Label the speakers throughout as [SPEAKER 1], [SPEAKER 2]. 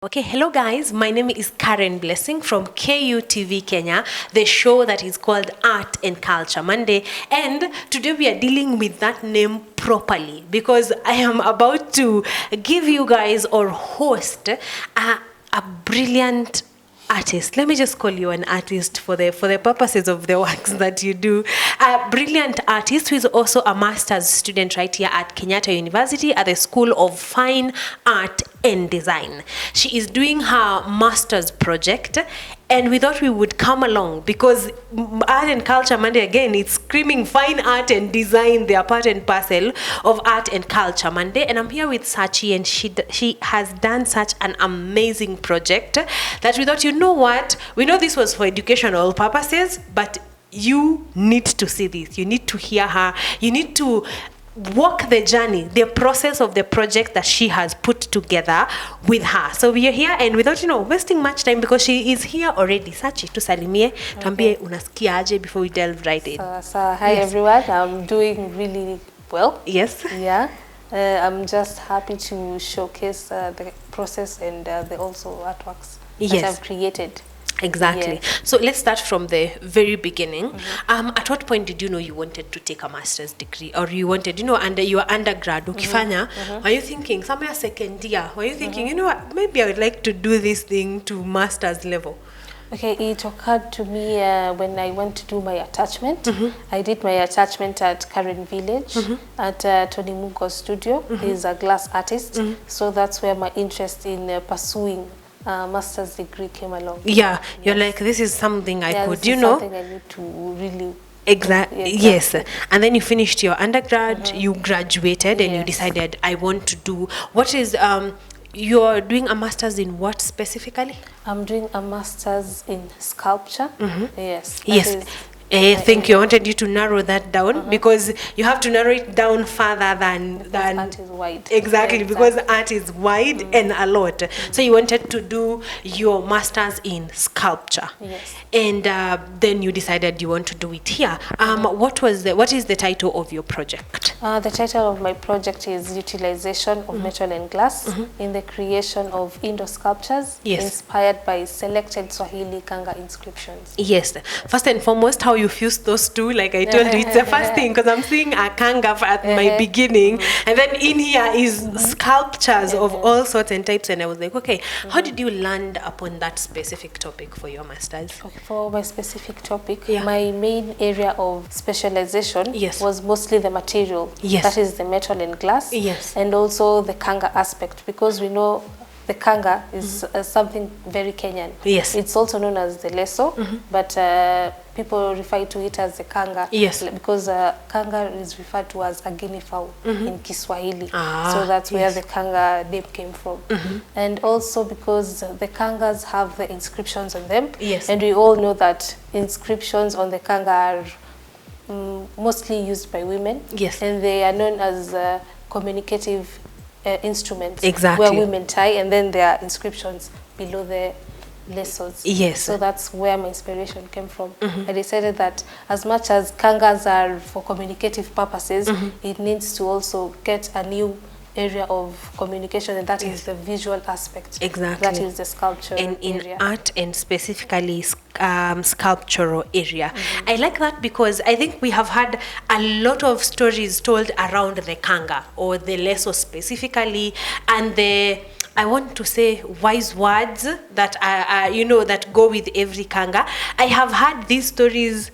[SPEAKER 1] Okay, hello guys. My name is Karen Blessing from KUTV Kenya, the show that is called Art and Culture Monday. And today we are dealing with that name properly because I am about to give you guys or host a brilliant artist. Let me just call you an artist for the purposes of the works that you do. A brilliant artist who is also a master's student right here at Kenyatta University at the School of Fine Art and Design. She is doing her master's project, and we thought we would come along because Art and Culture Monday, again, it's screaming fine art and design. They are part and parcel of Art and Culture Monday. And I'm here with Sachy, and she has done such an amazing project that we thought, you know what? We know this was for educational purposes, but you need to see this. You need to hear her. You need to walk the journey, the process of the project that she has put together with her. So we are here, and without wasting much time, because she is here already. Sachi, tusalimie, tuambie unasikia aje before we delve right in.
[SPEAKER 2] Hi everyone, I'm doing really well.
[SPEAKER 1] Yes.
[SPEAKER 2] Yeah. I'm just happy to showcase the process and the also artworks that I've created.
[SPEAKER 1] Exactly.
[SPEAKER 2] Yeah.
[SPEAKER 1] So let's start from the very beginning. At what point did you know you wanted to take a master's degree, or you wanted, under your undergrad, ukifanya, were you thinking somewhere second year? Were you thinking, you know what, maybe I would like to do this thing to master's level?
[SPEAKER 2] Okay, it occurred to me when I went to do my attachment. I did my attachment at Karen Village at Tony Mungo's studio. He's a glass artist, so that's where my interest in pursuing master's degree came along.
[SPEAKER 1] Yeah, you're like, this is something I could,
[SPEAKER 2] something I need to really.
[SPEAKER 1] Exactly. Yes. And then you finished your undergrad, you graduated, and you decided, I want to do, what is, you're doing a master's in what specifically?
[SPEAKER 2] I'm doing a master's in sculpture. Yes.
[SPEAKER 1] Yes. I think you wanted you to narrow that down because you have to narrow it down further than
[SPEAKER 2] art is wide.
[SPEAKER 1] Exactly, because art is wide and a lot. So you wanted to do your master's in sculpture.
[SPEAKER 2] Yes.
[SPEAKER 1] And then you decided you want to do it here. What is the title of your project?
[SPEAKER 2] The title of my project is Utilization of Metal and Glass in the creation of indoor sculptures inspired by selected Swahili Kanga inscriptions.
[SPEAKER 1] Yes. First and foremost, how you fuse those two, like I told you, it's the first thing, because I'm seeing a Kanga at my beginning, and then in here is sculptures of all sorts and types, and I was like, okay, how did you land upon that specific topic for your master's?
[SPEAKER 2] Okay, for my specific topic, my main area of specialization was mostly the material. That is the metal and glass, and also the Kanga aspect, because we know the Kanga is something very Kenyan.
[SPEAKER 1] Yes.
[SPEAKER 2] It's also known as the leso, but people refer to it as the Kanga because Kanga is referred to as a guinea fowl in Kiswahili. So that's where the Kanga name came from. And also because the Kangas have the inscriptions on them. And we all know that inscriptions on the Kanga are mostly used by women. And they are known as communicative instruments where women tie, and then there are inscriptions below the lesos. So that's where my inspiration came from. I decided that as much as Kangas are for communicative purposes, it needs to also get a new area of communication, and that is the visual aspect. That is the sculpture
[SPEAKER 1] in art, and specifically sculptural area. I like that because I think we have had a lot of stories told around the Kanga or the leso specifically, and the, I want to say, wise words that are that go with every Kanga. I have had these stories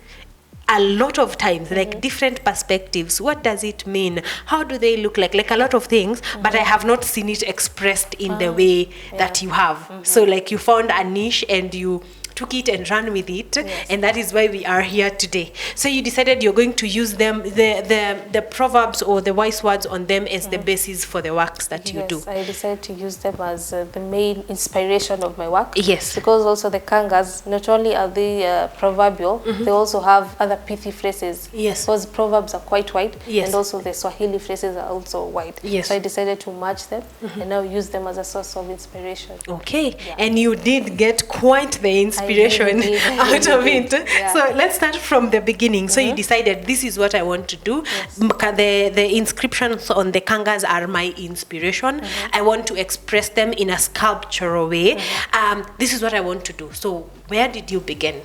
[SPEAKER 1] a lot of times, like different perspectives. What does it mean? How do they look like? Like a lot of things, but I have not seen it expressed in the way that you have. So like you found a niche and you took it and ran with it, and that is why we are here today. So you decided you're going to use them, the proverbs or the wise words on them as the basis for the works that you do.
[SPEAKER 2] I decided to use them as the main inspiration of my work.
[SPEAKER 1] Because
[SPEAKER 2] also the Kangas, not only are they proverbial, they also have other pithy phrases. Because proverbs are quite wide, and also the Swahili phrases are also wide. So I decided to merge them and now use them as a source of inspiration.
[SPEAKER 1] Okay, and you did get quite the inspiration. inspiration out of it.
[SPEAKER 2] Yeah.
[SPEAKER 1] So let's start from the beginning. So you decided, this is what I want to do.
[SPEAKER 2] Yes.
[SPEAKER 1] The inscriptions on the kangas are my inspiration. I want to express them in a sculptural way. This is what I want to do. So where did you begin?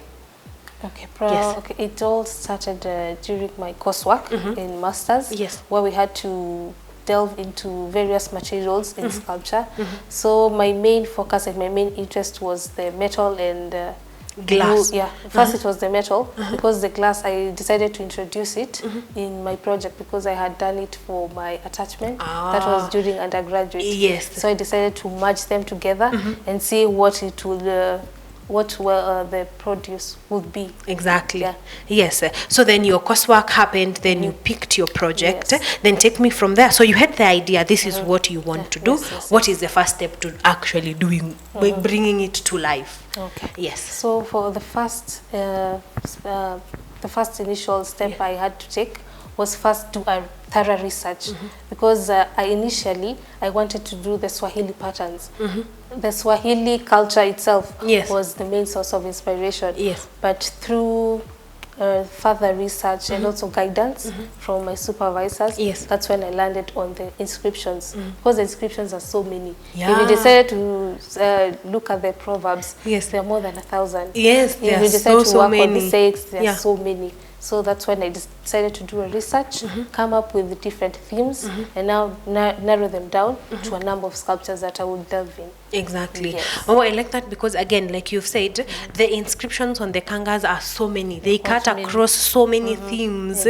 [SPEAKER 2] Okay, okay, it all started during my coursework in masters, where we had to delve into various materials in sculpture. So my main focus and my main interest was the metal and
[SPEAKER 1] glass.
[SPEAKER 2] First it was the metal, because the glass, I decided to introduce it in my project because I had done it for my attachment. That was during undergraduate. So I decided to merge them together and see what it would the produce would be.
[SPEAKER 1] Exactly. Yes. So then your coursework happened, then you picked your project. Then take me from there. So you had the idea, this is what you want to do. What is the first step to actually doing, bringing it to life?
[SPEAKER 2] Okay.
[SPEAKER 1] Yes.
[SPEAKER 2] So for the first initial step I had to take was first do a thorough research, because I wanted to do the Swahili patterns. The Swahili culture itself was the main source of inspiration. But through further research and also guidance from my supervisors, that's when I landed on the inscriptions, because the inscriptions are so many. If you decided to look at the proverbs, there are more than 1,000. If you decide to work on the sayings, there are so many. So that's when I decided to do a research, come up with the different themes, and now narrow them down to a number of sculptures that I would delve in.
[SPEAKER 1] Exactly. Oh, I like that, because again, like you've said, the inscriptions on the kangas are so many. They cut across so many themes.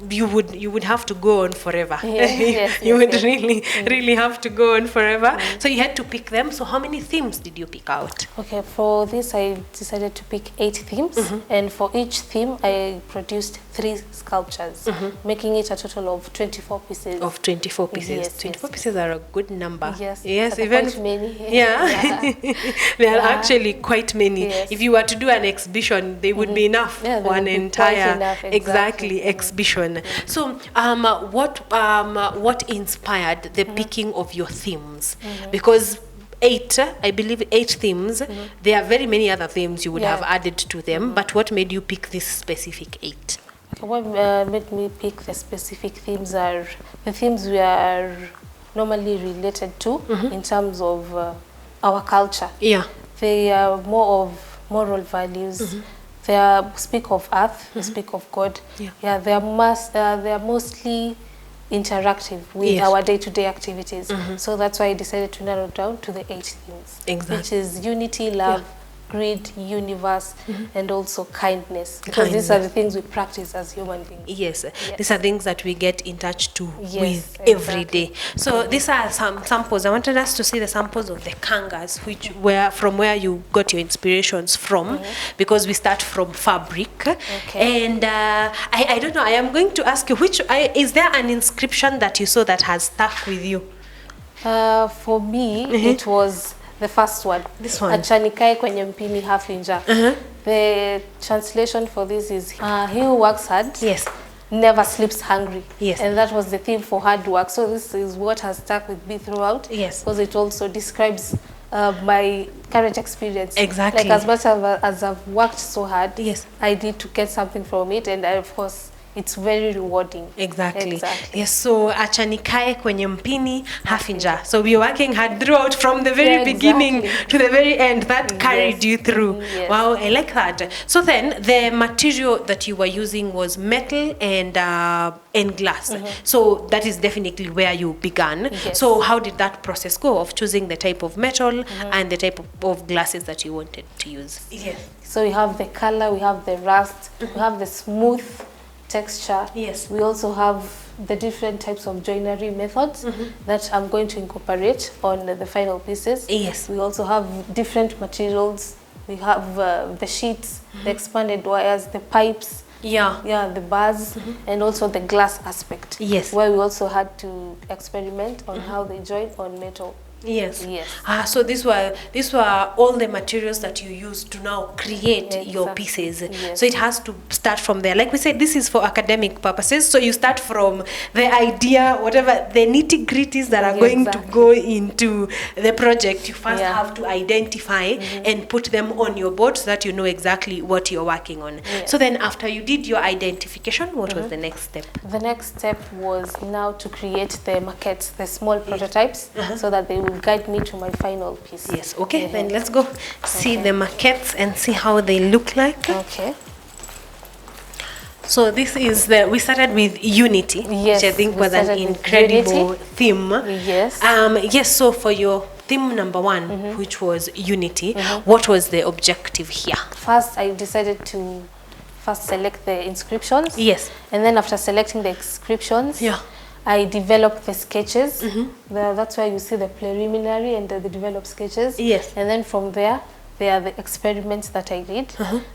[SPEAKER 1] You would have to go on forever. You would really have to go on forever. So you had to pick them. So how many themes did you pick out?
[SPEAKER 2] Okay, for this I decided to pick 8 themes, and for each theme I produced 3 sculptures, making it a total of 24 pieces.
[SPEAKER 1] Of 24 pieces. 24 pieces are a good number.
[SPEAKER 2] Yes,
[SPEAKER 1] even
[SPEAKER 2] many.
[SPEAKER 1] There are actually quite many. If you were to do an exhibition, they would be enough for an entire exhibition. So what inspired the picking of your themes? Because I believe 8 themes. There are very many other themes you would have added to them, but what made you pick this specific 8?
[SPEAKER 2] Okay, what made me pick the specific themes are the themes we are normally related to in terms of our culture. They are more of moral values. They speak of earth, they speak of God. They are mostly interactive with our day-to-day activities. So that's why I decided to narrow down to the 8 themes, which is unity, love, greed, universe, and also kindness. Because these are the things we practice as human beings.
[SPEAKER 1] These are things that we get in touch with every day. So these are some samples. I wanted us to see the samples of the kangas, from where you got your inspirations from, because we start from fabric. And I don't know, I am going to ask you, is there an inscription that you saw that has stuck with you?
[SPEAKER 2] For me, it was the first one. This one. Achanikae kwenye mpini hafinja. The translation for this is, he who works hard never sleeps hungry. And that was the theme for hard work. So this is what has stuck with me throughout. Because it also describes my current experience. Like as much as I've worked so hard, I need to get something from it, and of course it's very rewarding. Yes, so achanikae kwenye mpini hafinja. So we're working hard throughout, from the very beginning to the very end. That carried you through. Wow, I like that. So then the material that you were using was metal and glass. So that is definitely where you began. So how did that process go of choosing the type of metal and the type of glasses that you wanted to use? So we have the color, we have the rust, we have the smooth texture. We also have the different types of joinery methods that I'm going to incorporate on the final pieces. We also have different materials. We have the sheets, the expanded wires, the pipes, the bars, and also the glass aspect. Where we also had to experiment on how they join on metal.
[SPEAKER 1] Yes.
[SPEAKER 2] Yes.
[SPEAKER 1] So these were all the materials that you used to now create your pieces.
[SPEAKER 2] Yes.
[SPEAKER 1] So it has to start from there. Like we said, this is for academic purposes. So you start from the idea, whatever the nitty-gritties that are going to go into the project. You first have to identify and put them on your board so that you know exactly what you're working on.
[SPEAKER 2] Yes.
[SPEAKER 1] So then after you did your identification, what was the next step?
[SPEAKER 2] The next step was now to create the maquettes, the small prototypes, so that they will guide me to my final piece.
[SPEAKER 1] Yes, okay, then let's go see the maquettes and see how they look like.
[SPEAKER 2] Okay.
[SPEAKER 1] So this is we started with Unity,
[SPEAKER 2] yes,
[SPEAKER 1] which I think was an incredible theme.
[SPEAKER 2] Yes.
[SPEAKER 1] Yes, so for your theme number 1, which was Unity, what was the objective here?
[SPEAKER 2] First, I decided to select the inscriptions.
[SPEAKER 1] Yes.
[SPEAKER 2] And then after selecting the inscriptions, I developed the sketches. That's where you see the preliminary and the developed sketches.
[SPEAKER 1] Yes.
[SPEAKER 2] And then from there are the experiments that I did.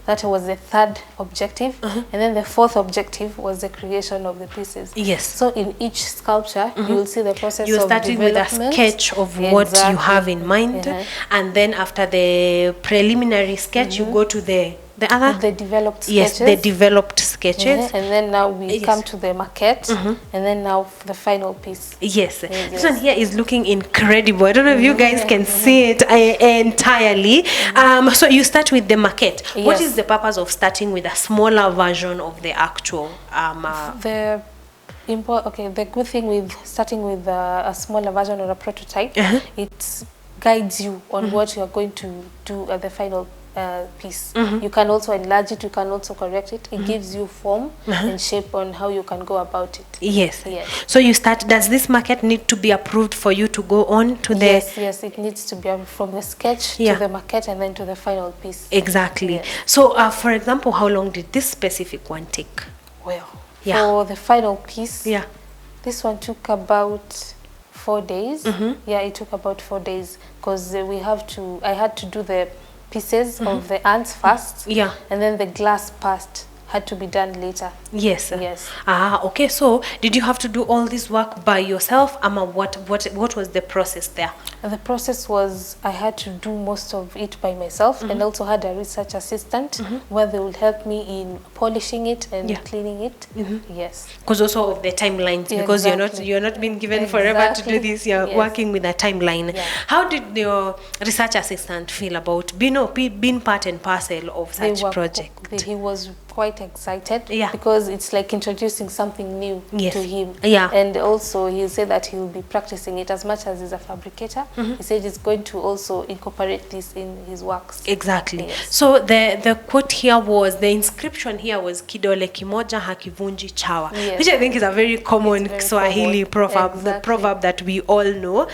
[SPEAKER 2] That was the third objective. And then the fourth objective was the creation of the pieces.
[SPEAKER 1] Yes.
[SPEAKER 2] So in each sculpture, you will see the process
[SPEAKER 1] You're
[SPEAKER 2] of
[SPEAKER 1] starting with a sketch of what you have in mind. And then after the preliminary sketch, you go to the
[SPEAKER 2] developed sketches.
[SPEAKER 1] Yes, the developed sketches.
[SPEAKER 2] And then now we come to the maquette, and then now the final piece.
[SPEAKER 1] Yes. This one here is looking incredible. I don't know if you guys can see it entirely. So you start with the maquette. What is the purpose of starting with a smaller version of the actual?
[SPEAKER 2] The good thing with starting with a smaller version or a prototype, it guides you on what you are going to do at the final piece. You can also enlarge it, you can also correct it. It gives you form and shape on how you can go about it.
[SPEAKER 1] Yes. So you start, does this maquette need to be approved for you to go on to the...
[SPEAKER 2] Yes, it needs to be from the sketch to the maquette and then to the final piece.
[SPEAKER 1] Exactly. So for example, how long did this specific one take?
[SPEAKER 2] Well, for the final piece, this one took about 4 days. It took about 4 days because I had to do the pieces of the ants first, and then the glass part had to be done later.
[SPEAKER 1] Yes.
[SPEAKER 2] Yes.
[SPEAKER 1] Okay. So did you have to do all this work by yourself, Ama? What was the process there?
[SPEAKER 2] The process was I had to do most of it by myself, and also had a research assistant where they would help me in polishing it and cleaning it. Yes.
[SPEAKER 1] Because also of the timelines, because you're not being given forever to do this. You're working with a timeline. How did your research assistant feel about being part and parcel of such project?
[SPEAKER 2] He was quite excited because it's like introducing something new to him. And also he said that he will be practicing it as much as he's a fabricator. He said he's going to also incorporate this in his works.
[SPEAKER 1] Exactly. So the quote here was, the inscription here was kidole kimoja hakivunji chawa, which I think is a very common Swahili proverb, the proverb that we all know.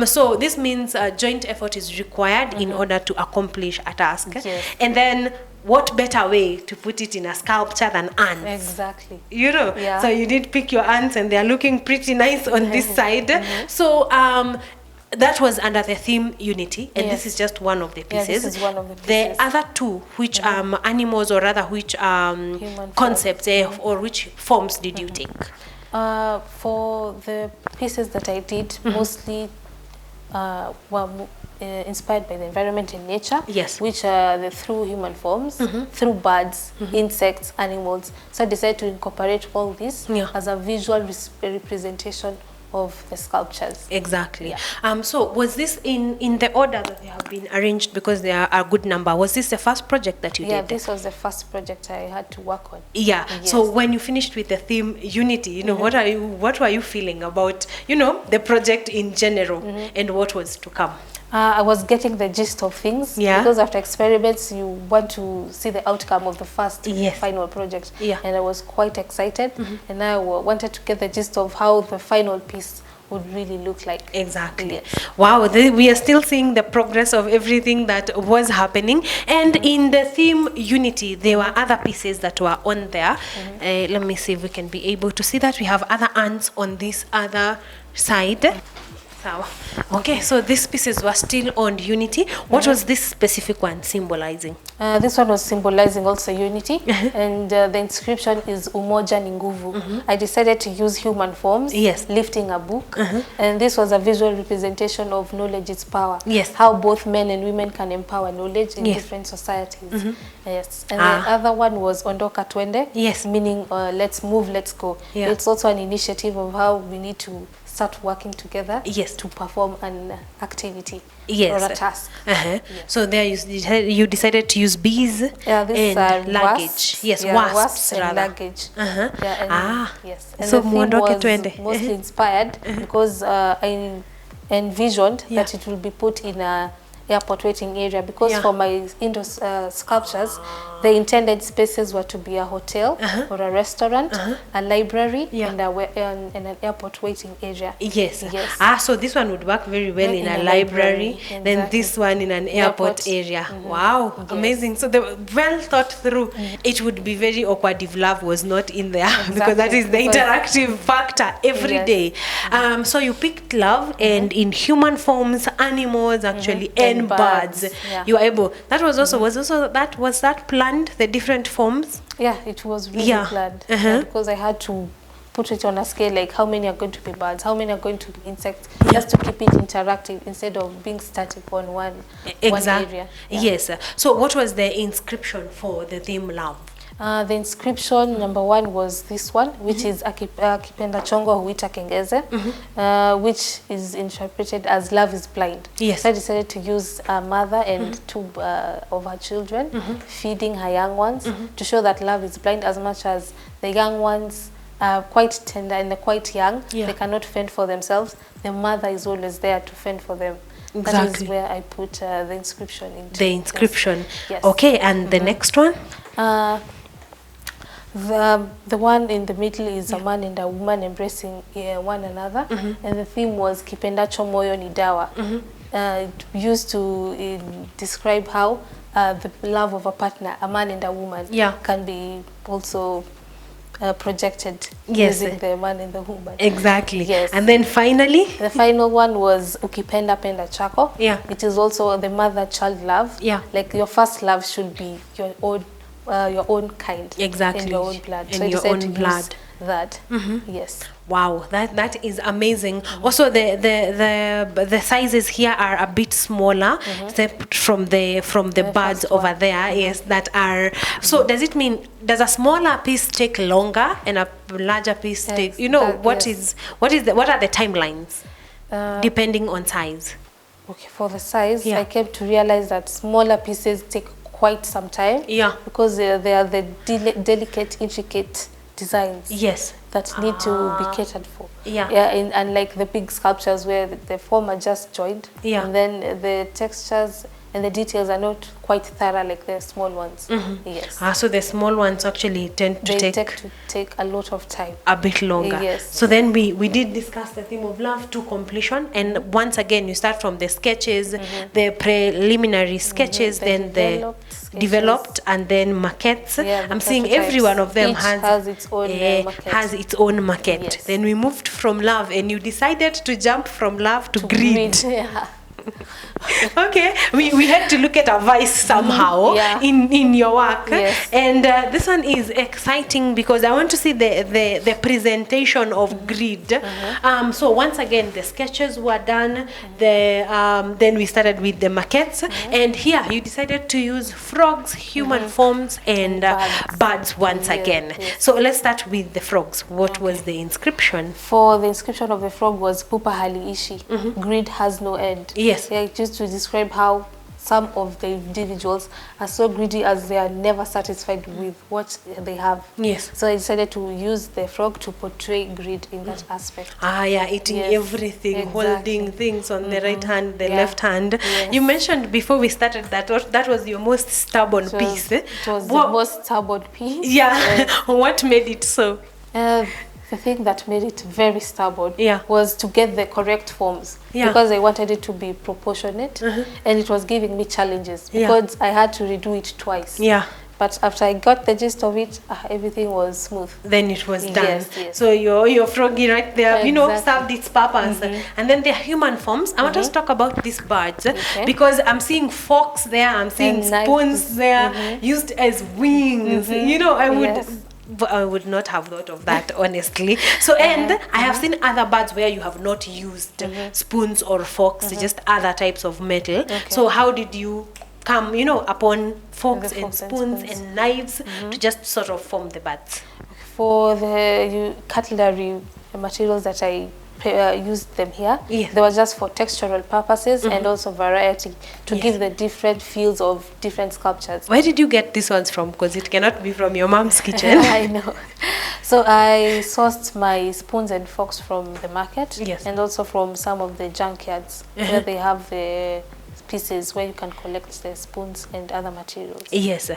[SPEAKER 1] So this means joint effort is required in order to accomplish a task. And then what better way to put it in a sculpture than ants?
[SPEAKER 2] Exactly.
[SPEAKER 1] So you did pick your ants and they are looking pretty nice on this side. So that was under the theme Unity, and this is just one of the pieces.
[SPEAKER 2] This is one of the pieces.
[SPEAKER 1] The other two, which animals, or rather which concepts or which forms did you take?
[SPEAKER 2] For the pieces that I did, mostly were inspired by the environment and nature, which are through human forms, through birds, insects, animals. So I decided to incorporate all this as a visual representation of the sculptures.
[SPEAKER 1] Exactly. So was this in the order that they have been arranged, because they are a good number? Was this the first project that you did?
[SPEAKER 2] Yeah, this was the first project I had to work on.
[SPEAKER 1] So when you finished with the theme Unity, what were you feeling about the project in general and what was to come?
[SPEAKER 2] I was getting the gist of things, because after experiments you want to see the outcome of the first final project, and I was quite excited, and I wanted to get the gist of how the final piece would really look like.
[SPEAKER 1] Exactly. Wow, we are still seeing the progress of everything that was happening. And in the theme Unity, there were other pieces that were on there. Let me see if we can be able to see that. We have other ants on this other side. Okay, so these pieces were still on unity. What was this specific one symbolizing?
[SPEAKER 2] This one was symbolizing also unity, and the inscription is Umoja ni Nguvu. I decided to use human forms, lifting a book, and this was a visual representation of knowledge is power.
[SPEAKER 1] Yes.
[SPEAKER 2] How both men and women can empower knowledge in different societies. Yes. And the other one was Ondoka Twende, meaning let's move, let's go. It's also an initiative of how we need to start working together to perform an activity or a task.
[SPEAKER 1] So there you decided to use bees and luggage. Wasps
[SPEAKER 2] and
[SPEAKER 1] rather.
[SPEAKER 2] Luggage.
[SPEAKER 1] Yes.
[SPEAKER 2] And
[SPEAKER 1] So
[SPEAKER 2] the theme
[SPEAKER 1] muondoke
[SPEAKER 2] was
[SPEAKER 1] twende.
[SPEAKER 2] mostly inspired because I envisioned that it will be put in a airport waiting area, because for my indoor sculptures, the intended spaces were to be a hotel or a restaurant, a library, and an airport waiting area.
[SPEAKER 1] Yes. So this one would work very well in a library, then this one in an airport area. Wow, amazing. So they were well thought through. It would be very awkward if love was not in there, because that is the interactive factor every day. So you picked love, and in human forms, animals actually, and birds. You were able. That was also was that planned, the different forms?
[SPEAKER 2] Yeah, it was really planned, because I had to put it on a scale, like how many are going to be birds, how many are going to be insects, just to keep it interactive instead of being static on one area.
[SPEAKER 1] Yes. So what was the inscription for the theme love?
[SPEAKER 2] The inscription number one was this one, which is Kipenda Chongo Huita Kengeze, which is interpreted as love is blind.
[SPEAKER 1] Yes.
[SPEAKER 2] So I decided to use a mother and two of her children feeding her young ones to show that love is blind, as much as the young ones are quite tender and they're quite young. They cannot fend for themselves. The mother is always there to fend for them. That is where I put the inscription into.
[SPEAKER 1] The inscription. Yes. Okay, and the next one?
[SPEAKER 2] The one in the middle is a man and a woman embracing one another, and the theme was Kipendacho Moyo ni Dawa. It used to describe how the love of a partner, a man and a woman, can be also projected using the man and the woman.
[SPEAKER 1] Exactly.
[SPEAKER 2] Yes.
[SPEAKER 1] And then finally?
[SPEAKER 2] The final one was Ukipenda Penda Chako. It is also the mother-child love. Like your first love should be your own kind.
[SPEAKER 1] Exactly.
[SPEAKER 2] In your own blood.
[SPEAKER 1] In your own blood.
[SPEAKER 2] That. Yes.
[SPEAKER 1] Wow, that is amazing. Also, the sizes here are a bit smaller, except from the birds over there. Yes, that are. So does it mean, does a smaller piece take longer and a larger piece take? You know, what are the timelines depending on size?
[SPEAKER 2] Okay, for the size, I came to realize that smaller pieces take quite some time. Because they are the delicate, intricate designs that need to be catered for. And like the big sculptures where the form are just joined, and then the textures and the details are not quite thorough like the small ones. Yes.
[SPEAKER 1] So the small ones actually tend to
[SPEAKER 2] take a lot of time.
[SPEAKER 1] A bit longer.
[SPEAKER 2] Yes.
[SPEAKER 1] So then we did discuss the theme of love to completion, and once again you start from the sketches, the preliminary sketches, then the developed, and then maquettes. I'm seeing every one of them has its own maquette. Yes. Then we moved from love, and you decided to jump from love to grid. Okay, we had to look at a vice somehow in your work. And this one is exciting because I want to see the presentation of grid. So once again the sketches were done, then we started with the maquettes, and here you decided to use frogs, human forms, and birds once again. So let's start with the frogs. What was the inscription?
[SPEAKER 2] For the inscription of the frog was Pupa Haliishi, grid has no end. It used to describe how some of the individuals are so greedy as they are never satisfied with what they have. So I decided to use the frog to portray greed in that aspect.
[SPEAKER 1] Eating everything, holding things on the right hand, the left hand. You mentioned before we started that was your most stubborn piece.
[SPEAKER 2] It was the most stubborn piece.
[SPEAKER 1] What made it so?
[SPEAKER 2] The thing that made it very stubborn was to get the correct forms, because I wanted it to be proportionate, and it was giving me challenges because I had to redo it twice. But after I got the gist of it, everything was smooth.
[SPEAKER 1] Then it was done.
[SPEAKER 2] Yes.
[SPEAKER 1] So your froggy right there, served its purpose. And then there are human forms. I want us to talk about these birds because I'm seeing forks there, I'm seeing spoons there, used as wings. I would not have thought of that, honestly. So, and I have seen other birds where you have not used spoons or forks, just other types of metal. So how did you come, upon forks and spoons and knives to just sort of form the birds?
[SPEAKER 2] For the cutlery materials that I used them here, they were just for textural purposes and also variety to give the different feels of different sculptures.
[SPEAKER 1] Where did you get these ones from? Because it cannot be from your mom's kitchen.
[SPEAKER 2] I know. So I sourced my spoons and forks from the market and also from some of the junkyards where they have the pieces where you can collect the spoons and other materials.
[SPEAKER 1] Yes.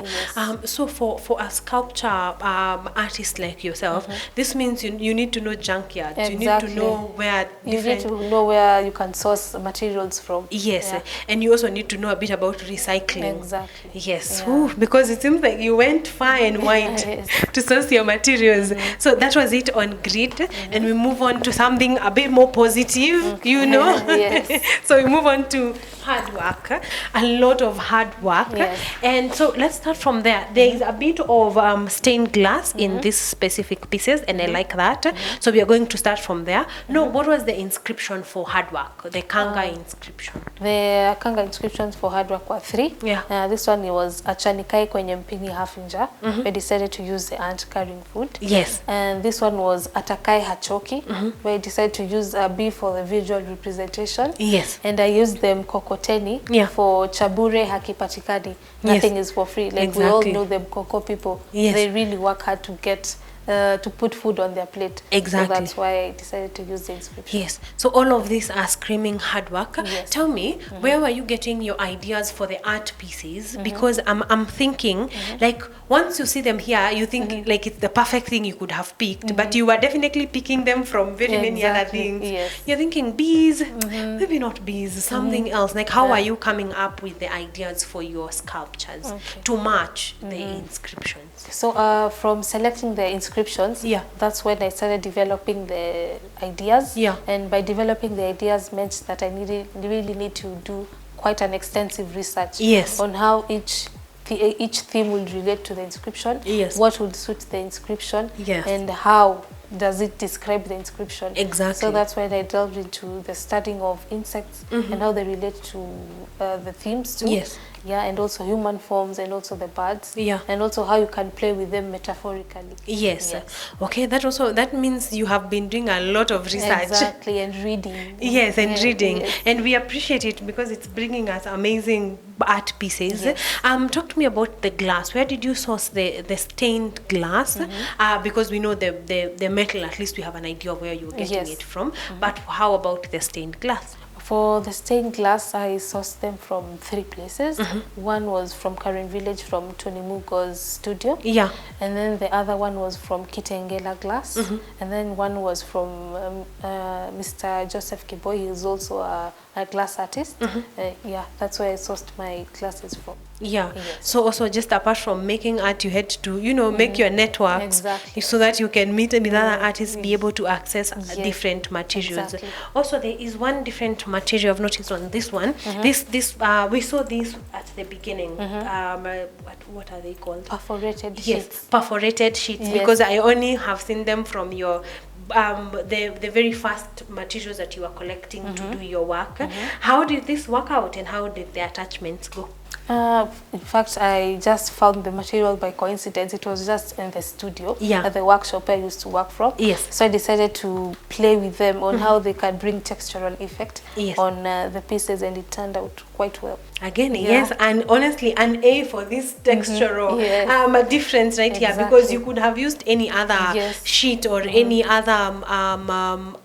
[SPEAKER 1] So for a sculpture artist like yourself, this means you need to know junkyards.
[SPEAKER 2] Exactly.
[SPEAKER 1] You need to know where
[SPEAKER 2] you need to know where you can source materials from.
[SPEAKER 1] Yes. And you also need to know a bit about recycling.
[SPEAKER 2] Exactly.
[SPEAKER 1] Yes. Ooh, because it seems like you went far and wide to source your materials. So that was it on grid, and we move on to something a bit more positive,
[SPEAKER 2] Yes.
[SPEAKER 1] So we move on to hard work, a lot of hard work. And so let's start from there. There is a bit of stained glass in these specific pieces, and I like that. So we are going to start from there. No, what was the inscription for hard work, the Kanga inscription?
[SPEAKER 2] The Kanga inscriptions for hard work were 3. This one was achanikai kwenye mpini hafinja. We decided to use the ant carrying food.
[SPEAKER 1] Yes.
[SPEAKER 2] And this one was atakai hachoki, where I decided to use a bee for the visual representation.
[SPEAKER 1] Yes.
[SPEAKER 2] And I used them kokoteni for chabure hakipatikani. Nothing is for free. Like we all know them Koko people. They really work hard to get to put food on their plate.
[SPEAKER 1] Exactly.
[SPEAKER 2] So that's why I decided to use the inscription.
[SPEAKER 1] Yes. So all of these are screaming hard work. Tell me, where were you getting your ideas for the art pieces? Because I'm thinking, like, once you see them here, you think like it's the perfect thing you could have picked, but you were definitely picking them from very many other things. You're thinking bees, maybe not bees, something else. Like, how are you coming up with the ideas for your sculptures to match the inscriptions?
[SPEAKER 2] So from selecting the inscriptions, that's when I started developing the ideas. And by developing the ideas meant that I really need to do quite an extensive research on how each theme will relate to the inscription, what would suit the inscription, and how does it describe the inscription.
[SPEAKER 1] Exactly.
[SPEAKER 2] So that's when I delved into the studying of insects and how they relate to the themes too. And also human forms and also the birds. And also how you can play with them metaphorically.
[SPEAKER 1] Okay, that means you have been doing a lot of research.
[SPEAKER 2] Exactly, and reading.
[SPEAKER 1] And reading. And we appreciate it because it's bringing us amazing art pieces. Talk to me about the glass. Where did you source the stained glass? Because we know the metal, at least we have an idea of where you're getting it from. But how about the stained glass?
[SPEAKER 2] For the stained glass, I sourced them from 3 places. One was from Karen Village, from Tony Mugo's studio. And then the other one was from Kitengela Glass. And then one was from Mr. Joseph Kiboy. He's also a glass artist. That's where I sourced my glasses from. So also just apart from making art, you had to, make your networks so that you can meet with other artists, be able to access different materials. Also, there is one different material I've noticed on this one. This we saw this at the beginning. What are they called? Perforated sheets.
[SPEAKER 1] Perforated sheets. Because I only have seen them from your the very first materials that you are collecting to do your work. How did this work out, and how did the attachments go?
[SPEAKER 2] In fact, I just found the material by coincidence. It was just in the studio at the workshop I used to work from. So I decided to play with them on how they can bring textural effect on the pieces, and it turned out quite well.
[SPEAKER 1] Again, and honestly, an A for this textural difference right here, because you could have used any other sheet or any other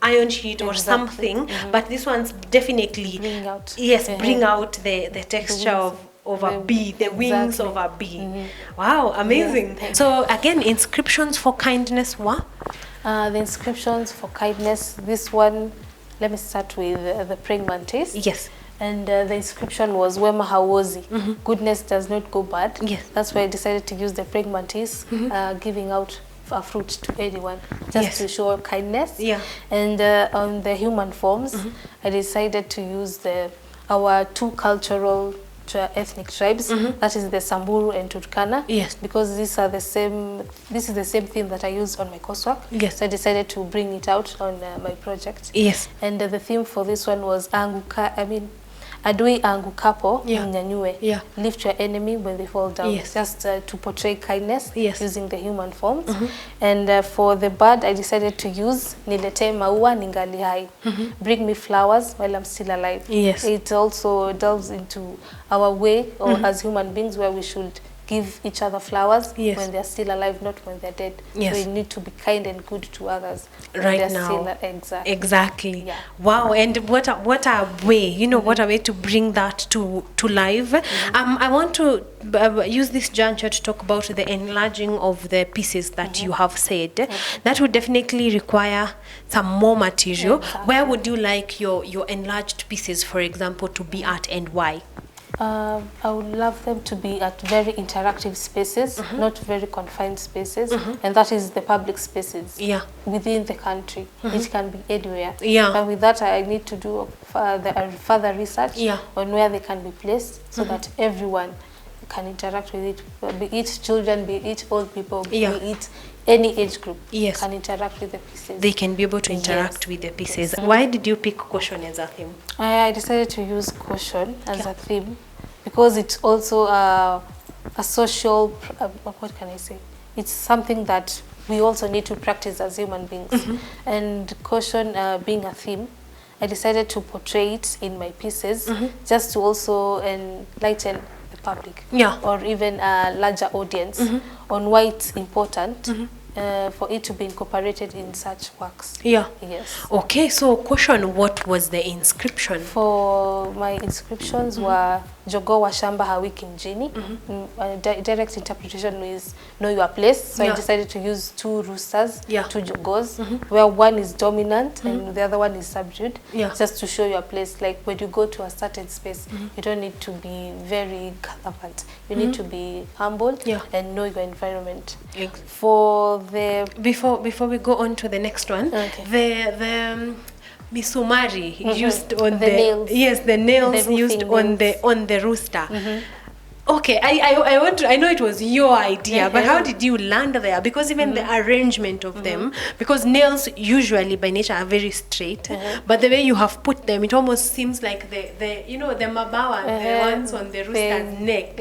[SPEAKER 1] iron sheet or something, but this one's definitely bring out the texture of a bee, the wings of a bee. Wow, amazing. So again, inscriptions for kindness were?
[SPEAKER 2] The inscriptions for kindness, this one, let me start with the praying mantis. And the inscription was Wema Hawozi, goodness does not go bad.
[SPEAKER 1] Yes.
[SPEAKER 2] That's why I decided to use the praying mantis, giving out a fruit to anyone, just to show kindness.
[SPEAKER 1] Yeah.
[SPEAKER 2] And on the human forms, I decided to use our two cultural ethnic tribes, that is the Samburu and Turkana.
[SPEAKER 1] Yes.
[SPEAKER 2] Because these are the same. This is the same theme that I used on my coursework.
[SPEAKER 1] Yes.
[SPEAKER 2] So I decided to bring it out on my project.
[SPEAKER 1] Yes.
[SPEAKER 2] And the theme for this one was Adui angukapo mnyanyue.
[SPEAKER 1] Yeah.
[SPEAKER 2] Lift your enemy when they fall down.
[SPEAKER 1] Yes.
[SPEAKER 2] Just to portray kindness using the human forms. And for the bird, I decided to use Nilete maua ningali hai. Bring me flowers while I'm still alive.
[SPEAKER 1] Yes.
[SPEAKER 2] It also delves into our way, or as human beings, where we should give each other flowers when they're still alive, not when they're dead.
[SPEAKER 1] Yes.
[SPEAKER 2] So we need to be kind and good to others
[SPEAKER 1] right
[SPEAKER 2] when
[SPEAKER 1] now.
[SPEAKER 2] Still,
[SPEAKER 1] exactly.
[SPEAKER 2] Yeah.
[SPEAKER 1] Wow. And what a way, you know, what a way to bring that to life. I want to use this juncture to talk about the enlarging of the pieces that you have said. That would definitely require some more material. Where would you like your enlarged pieces, for example, to be at, and why?
[SPEAKER 2] I would love them to be at very interactive spaces, not very confined spaces, and that is the public spaces within the country. It can be anywhere. But with that, I need to do further research on where they can be placed, so that everyone can interact with it, be it children, be it old people, be it any age group can interact with the pieces.
[SPEAKER 1] They can be able to interact with the pieces. Why did you pick caution as a theme?
[SPEAKER 2] I decided to use caution as a theme because it's also a social, what can I say? It's something that we also need to practice as human beings. And caution being a theme, I decided to portray it in my pieces just to also enlighten the public or even a larger audience on why it's important for it to be incorporated in such works. Yes.
[SPEAKER 1] Okay, so caution, what was the inscription?
[SPEAKER 2] For my inscriptions were Jogoo wa shamba hawiki mjini. Direct interpretation is know your place. So I decided to use two roosters, two jogoos, where one is dominant and the other one is subdued, just to show your place. Like when you go to a certain space, you don't need to be very gallivant. You need to be humble and know your environment. For the
[SPEAKER 1] before we go on to the next one, the misumari used on the nails. The nails used on the rooster. Okay, I know it was your idea, but how did you land there? Because even the arrangement of them, because nails usually by nature are very straight, but the way you have put them, it almost seems like the you know, the mabawa, the ones on the rooster's neck.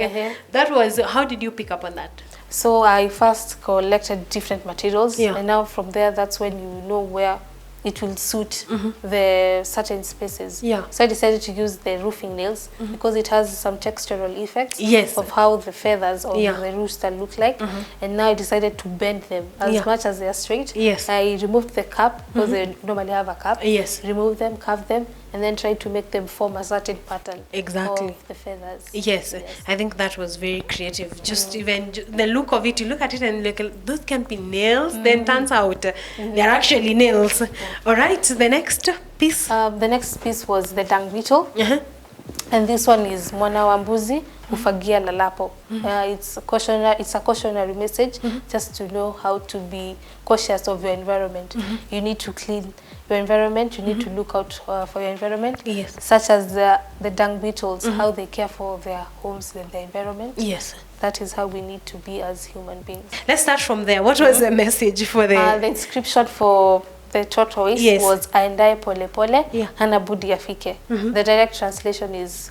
[SPEAKER 1] That was, how did you pick up on that?
[SPEAKER 2] So I first collected different materials, and now from there, that's when you know where it will suit the certain spaces. So I decided to use the roofing nails because it has some textural effects of how the feathers of the rooster look like. And now I decided to bend them as much as they are straight. I removed the cap because they normally have a cap. Remove them, carve them, and then try to make them form a certain pattern of the feathers.
[SPEAKER 1] I think that was very creative. Just even the look of it, you look at it and look, those can be nails, then turns out they're actually nails. All right, the next piece?
[SPEAKER 2] The next piece was the dung beetle. And this one is Mwana wa mbuzi ufagia lalapo. It's a cautionary message just to know how to be cautious of your environment. You need to clean your environment, you need to look out for your environment, such as the dung beetles, how they care for their homes and their environment. That is how we need to be as human beings.
[SPEAKER 1] Let's start from there. What was the message for the
[SPEAKER 2] inscription for the tortoise was aendaye pole pole hana budi afike. The direct translation is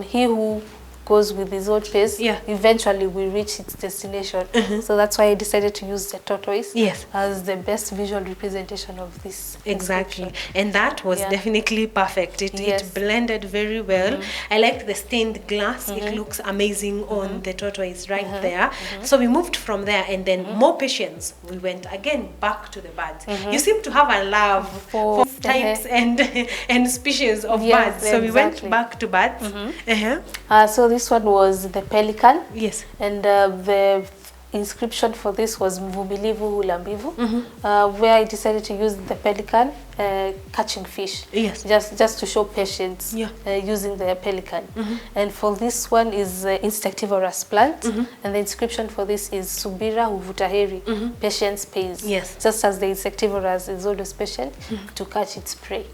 [SPEAKER 2] he who goes with his own pace eventually will reach its destination. So that's why I decided to use the tortoise as the best visual representation of this.
[SPEAKER 1] And that was definitely perfect. It blended very well. I liked the stained glass. It looks amazing on the tortoise right there. So we moved from there, and then more patience. We went again back to the birds. You seem to have a love for types and species of birds. So we went back to birds.
[SPEAKER 2] So this one was the pelican. And the inscription for this was Mvumilivu Hula Mbivu, where I decided to use the pelican catching fish.
[SPEAKER 1] Yes.
[SPEAKER 2] Just to show patience.
[SPEAKER 1] Yeah.
[SPEAKER 2] Using the pelican. And for this one is insectivorous plant, and the inscription for this is Subira huvuta heri, patience pays.
[SPEAKER 1] Yes.
[SPEAKER 2] Just as the insectivorous is always patient to catch its prey.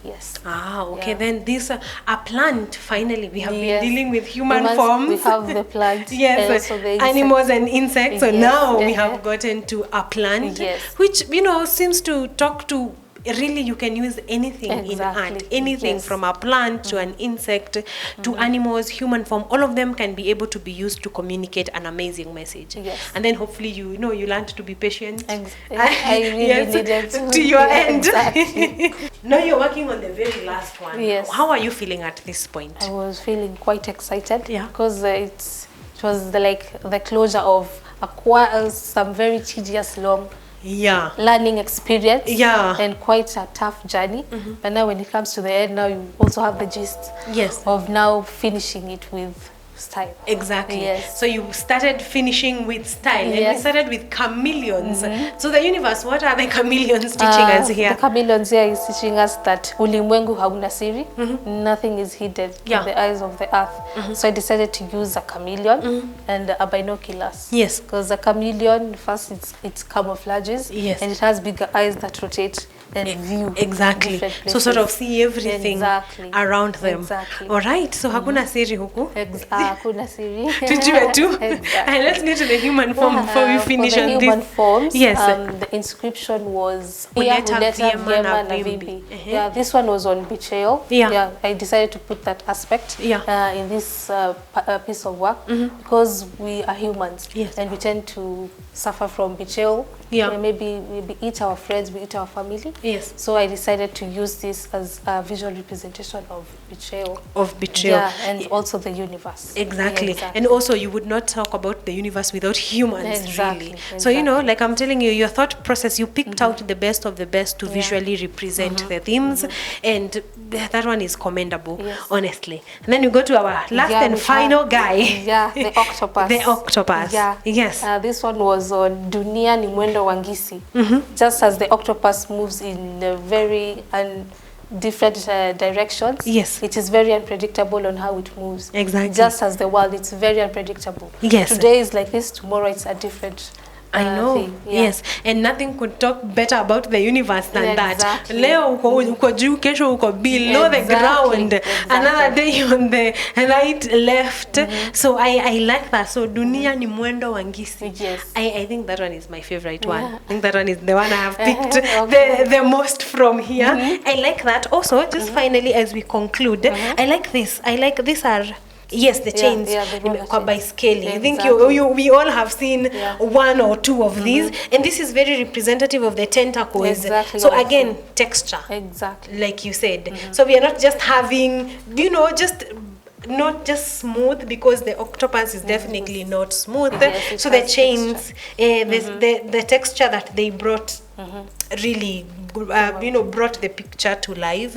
[SPEAKER 2] Yes.
[SPEAKER 1] Ah, okay. Then this a plant. Finally, we have been
[SPEAKER 2] Yes.
[SPEAKER 1] dealing with human
[SPEAKER 2] Humans,
[SPEAKER 1] forms.
[SPEAKER 2] we have the plant.
[SPEAKER 1] Yes,
[SPEAKER 2] and also the
[SPEAKER 1] animals and insects. So
[SPEAKER 2] Yes.
[SPEAKER 1] now we have gotten to a plant,
[SPEAKER 2] Yes.
[SPEAKER 1] which seems to talk to. Really, you can use anything in art. Anything
[SPEAKER 2] Yes.
[SPEAKER 1] from a plant to an insect to animals, human form. All of them can be able to be used to communicate an amazing message.
[SPEAKER 2] Yes.
[SPEAKER 1] And then hopefully you learned to be patient.
[SPEAKER 2] I really needed
[SPEAKER 1] to your
[SPEAKER 2] Yeah,
[SPEAKER 1] end.
[SPEAKER 2] exactly.
[SPEAKER 1] Now you're working on the very last one.
[SPEAKER 2] Yes.
[SPEAKER 1] How are you feeling at this point?
[SPEAKER 2] I was feeling quite excited.
[SPEAKER 1] Yeah.
[SPEAKER 2] Because it was the closure of some very tedious, long
[SPEAKER 1] Yeah.
[SPEAKER 2] learning experience.
[SPEAKER 1] Yeah.
[SPEAKER 2] And quite a tough journey. But now when it comes to the end, now you also have the gist
[SPEAKER 1] Yes.
[SPEAKER 2] of now finishing it with style.
[SPEAKER 1] Exactly.
[SPEAKER 2] Yes.
[SPEAKER 1] So you started finishing with style, and we
[SPEAKER 2] Yes.
[SPEAKER 1] started with chameleons. So the universe, what are the chameleons teaching us here?
[SPEAKER 2] The chameleons here is teaching us that ulimwengu hauna siri, nothing is hidden
[SPEAKER 1] Yeah.
[SPEAKER 2] in the eyes of the earth. So I decided to use a chameleon and a binoculars.
[SPEAKER 1] Yes.
[SPEAKER 2] Because a chameleon, first it camouflages,
[SPEAKER 1] Yes.
[SPEAKER 2] and it has bigger eyes that rotate and view
[SPEAKER 1] Exactly.
[SPEAKER 2] different
[SPEAKER 1] So
[SPEAKER 2] places.
[SPEAKER 1] sort of see everything
[SPEAKER 2] Exactly.
[SPEAKER 1] around them.
[SPEAKER 2] Exactly.
[SPEAKER 1] All right. So hakuna siri huku.
[SPEAKER 2] Hakuna siri.
[SPEAKER 1] Tujue tu.
[SPEAKER 2] Exactly.
[SPEAKER 1] And let's get to the human form before we finish
[SPEAKER 2] for the
[SPEAKER 1] on
[SPEAKER 2] human
[SPEAKER 1] this.
[SPEAKER 2] forms,
[SPEAKER 1] Yes.
[SPEAKER 2] The inscription was
[SPEAKER 1] Huleta
[SPEAKER 2] Huleta
[SPEAKER 1] vyema na
[SPEAKER 2] na
[SPEAKER 1] vimbi.
[SPEAKER 2] vimbi. Yeah, this one was on betrayal.
[SPEAKER 1] Yeah.
[SPEAKER 2] I decided to put that aspect
[SPEAKER 1] Yeah.
[SPEAKER 2] in this piece of work because we are humans.
[SPEAKER 1] Yes.
[SPEAKER 2] And we tend to suffer from betrayal.
[SPEAKER 1] Yeah.
[SPEAKER 2] Maybe eat our friends, we eat our family.
[SPEAKER 1] Yes.
[SPEAKER 2] So I decided to use this as a visual representation of betrayal.
[SPEAKER 1] Yeah,
[SPEAKER 2] and also the universe.
[SPEAKER 1] Exactly.
[SPEAKER 2] Yeah, exactly.
[SPEAKER 1] And also you would not talk about the universe without humans.
[SPEAKER 2] Exactly,
[SPEAKER 1] Really. So like I'm telling you, your thought process, you picked out the best of the best to
[SPEAKER 2] Yeah.
[SPEAKER 1] visually represent the themes, and that one is commendable.
[SPEAKER 2] Yes.
[SPEAKER 1] Honestly. And then you go to our last
[SPEAKER 2] Yeah,
[SPEAKER 1] and
[SPEAKER 2] we
[SPEAKER 1] final
[SPEAKER 2] have-
[SPEAKER 1] guy.
[SPEAKER 2] Yeah, the octopus.
[SPEAKER 1] The octopus.
[SPEAKER 2] Yeah.
[SPEAKER 1] Yes.
[SPEAKER 2] This one was on Dunia ni mwendo wa ngisi. Just as the octopus moves in a very different directions.
[SPEAKER 1] Yes.
[SPEAKER 2] It is very unpredictable on how it moves.
[SPEAKER 1] Exactly.
[SPEAKER 2] Just as the world, it's very unpredictable.
[SPEAKER 1] Yes.
[SPEAKER 2] Today is like this, tomorrow it's a different
[SPEAKER 1] I know.
[SPEAKER 2] thing. Yeah.
[SPEAKER 1] Yes. And nothing could talk better about the universe than that.
[SPEAKER 2] Exactly.
[SPEAKER 1] Leo uko juu, kesho uko below the
[SPEAKER 2] Exactly.
[SPEAKER 1] ground.
[SPEAKER 2] Exactly.
[SPEAKER 1] Another day on the right, left. So I like that. So dunia ni mwendo wa ngisi.
[SPEAKER 2] Yes.
[SPEAKER 1] I think that one is my favorite one. I think that one is the one I have picked
[SPEAKER 2] Okay.
[SPEAKER 1] the most from here. I like that. Also, just finally as we conclude, I like this. I like these are yes, the chains
[SPEAKER 2] the roller
[SPEAKER 1] kwa
[SPEAKER 2] chains.
[SPEAKER 1] baiskeli. I think
[SPEAKER 2] Exactly.
[SPEAKER 1] we all have seen
[SPEAKER 2] Yeah.
[SPEAKER 1] one or two of these, and this is very representative of the tentacles.
[SPEAKER 2] Exactly
[SPEAKER 1] So
[SPEAKER 2] what I
[SPEAKER 1] again, texture,
[SPEAKER 2] Exactly.
[SPEAKER 1] like you said. So we are not just having, just not just smooth, because the octopus is definitely not smooth.
[SPEAKER 2] Yes, it
[SPEAKER 1] So the
[SPEAKER 2] has
[SPEAKER 1] chains, the texture that they brought really brought the picture to life.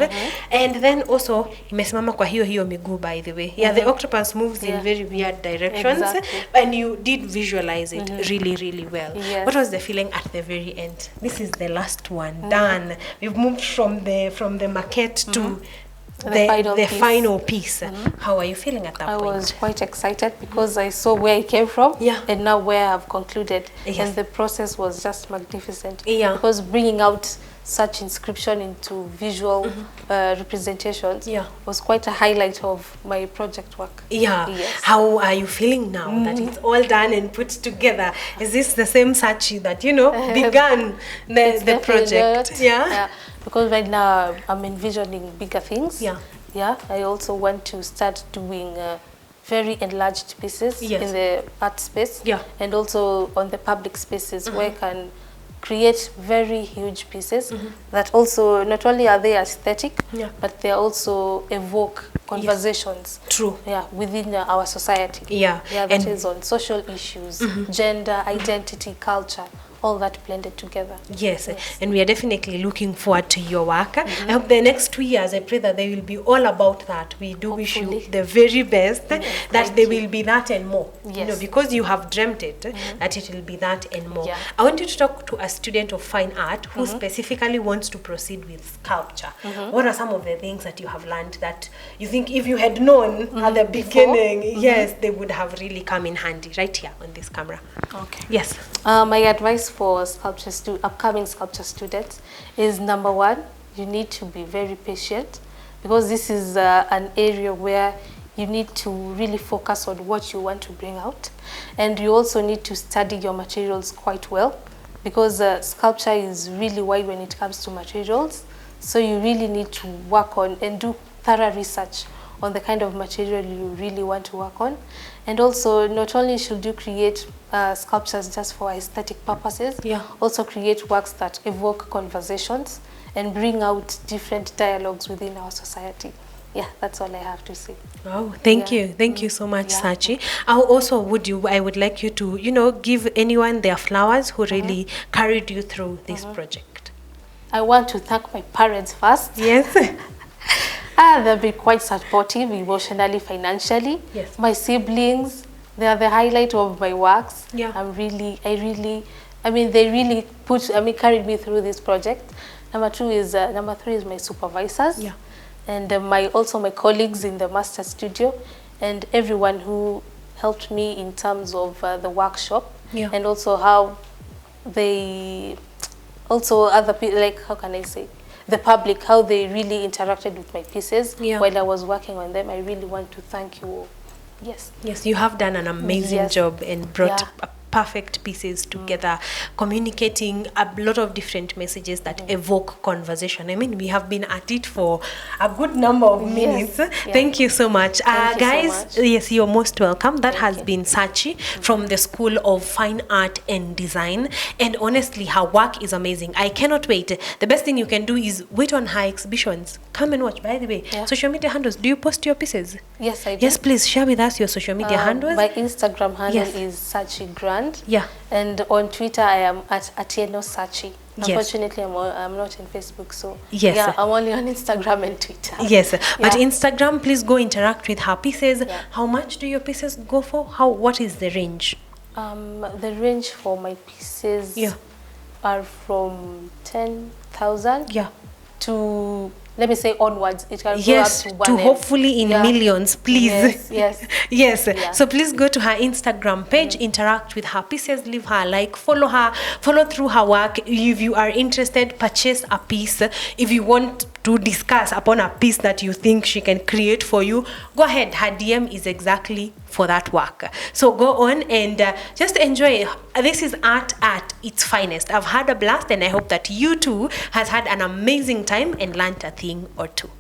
[SPEAKER 1] And then also imesimama kwa hiyo miguu, by the way. Yeah, the octopus moves in very weird directions.
[SPEAKER 2] Exactly.
[SPEAKER 1] And you did visualize it really, really well.
[SPEAKER 2] Yes.
[SPEAKER 1] What was the feeling at the very end? This is the last one done. We've moved from the maquette to the final piece. How are you feeling at that point?
[SPEAKER 2] I was quite excited because I saw where it came from,
[SPEAKER 1] Yeah.
[SPEAKER 2] and now where I've concluded.
[SPEAKER 1] Yes.
[SPEAKER 2] And the process was just magnificent.
[SPEAKER 1] Yeah.
[SPEAKER 2] Because bringing out such inscription into visual representations was quite a highlight of my project work.
[SPEAKER 1] Yeah.
[SPEAKER 2] Yes.
[SPEAKER 1] How are you feeling now that it's all done and put together? Is this the same Sachy that began the project?
[SPEAKER 2] Yeah. Because right now I'm envisioning bigger things.
[SPEAKER 1] Yeah.
[SPEAKER 2] Yeah. I also want to start doing very enlarged pieces
[SPEAKER 1] Yes.
[SPEAKER 2] in the art space.
[SPEAKER 1] Yeah.
[SPEAKER 2] And also on the public spaces where I can create very huge pieces that also not only are they aesthetic, but they also evoke conversations.
[SPEAKER 1] True.
[SPEAKER 2] Yeah, within our society.
[SPEAKER 1] Yeah.
[SPEAKER 2] Yeah, that is on social issues, gender, identity, culture. all that blended together.
[SPEAKER 1] Yes, and we are definitely looking forward to your work. I hope the next 2 years, I pray that they will be all about that. We do wish you the very best, that they will be that and more. You know, because you have dreamt it, that it will be that and more. I want you to talk to a student of fine art who specifically wants to proceed with sculpture. What are some of the things that you have learned that you think if you had known at the beginning, yes, they would have really come in handy? Right here on this camera.
[SPEAKER 2] Okay.
[SPEAKER 1] Yes.
[SPEAKER 2] My advice for upcoming sculpture students is, number one, you need to be very patient, because this is an area where you need to really focus on what you want to bring out, and you also need to study your materials quite well, because sculpture is really wide when it comes to materials. So you really need to work on and do thorough research on the kind of material you really want to work on. And also, not only should you create sculptures just for aesthetic purposes, also create works that evoke conversations and bring out different dialogues within our society. Yeah, that's all I have to say.
[SPEAKER 1] Oh, thank you. Thank you so much, Sachy. I would like you to, you know, give anyone their flowers who really carried you through this project.
[SPEAKER 2] I want to thank my parents first.
[SPEAKER 1] Yes.
[SPEAKER 2] They've been quite supportive emotionally, financially.
[SPEAKER 1] Yes.
[SPEAKER 2] My siblings, they are the highlight of my works.
[SPEAKER 1] Yeah.
[SPEAKER 2] They really carried me through this project. Number three is my supervisors.
[SPEAKER 1] Yeah.
[SPEAKER 2] And my colleagues in the master studio, and everyone who helped me in terms of the workshop.
[SPEAKER 1] Yeah.
[SPEAKER 2] And also how other people, like, how can I say, the public, how they really interacted with my pieces while I was working on them. I really want to thank you all. Yes.
[SPEAKER 1] Yes, you have done an amazing job and brought perfect pieces together, communicating a lot of different messages that evoke conversation. I mean, we have been at it for a good number of minutes. Thank you so much. Guys, so much. Yes, you're most welcome. That has been Sachy from the School of Fine Art and Design. And honestly, her work is amazing. I cannot wait. The best thing you can do is wait on her exhibitions. Come and watch. By the way, social media handles. Do you post your pieces?
[SPEAKER 2] Yes, I do.
[SPEAKER 1] Yes, please share with us your social media handles.
[SPEAKER 2] My Instagram handle is Sachy Grand.
[SPEAKER 1] Yeah.
[SPEAKER 2] And on Twitter, I am at Atieno Sachy. Unfortunately, I'm not on Facebook, so I'm only on Instagram and Twitter.
[SPEAKER 1] Yes, but Instagram, please go interact with her pieces. How much do your pieces go for? What is the range?
[SPEAKER 2] The range for my pieces are from 10,000 to, let me say, onwards. It can go up to 1
[SPEAKER 1] hopefully in millions, please.
[SPEAKER 2] Yes.
[SPEAKER 1] So please go to her Instagram page, interact with her pieces, leave her a like, follow her, follow through her work. If you are interested, purchase a piece. If you want to discuss upon a piece that you think she can create for you, go ahead. Her DM is exactly for that work. So go on and just enjoy. This is art at its finest. I've had a blast, and I hope that you too has had an amazing time and learned a thing or two.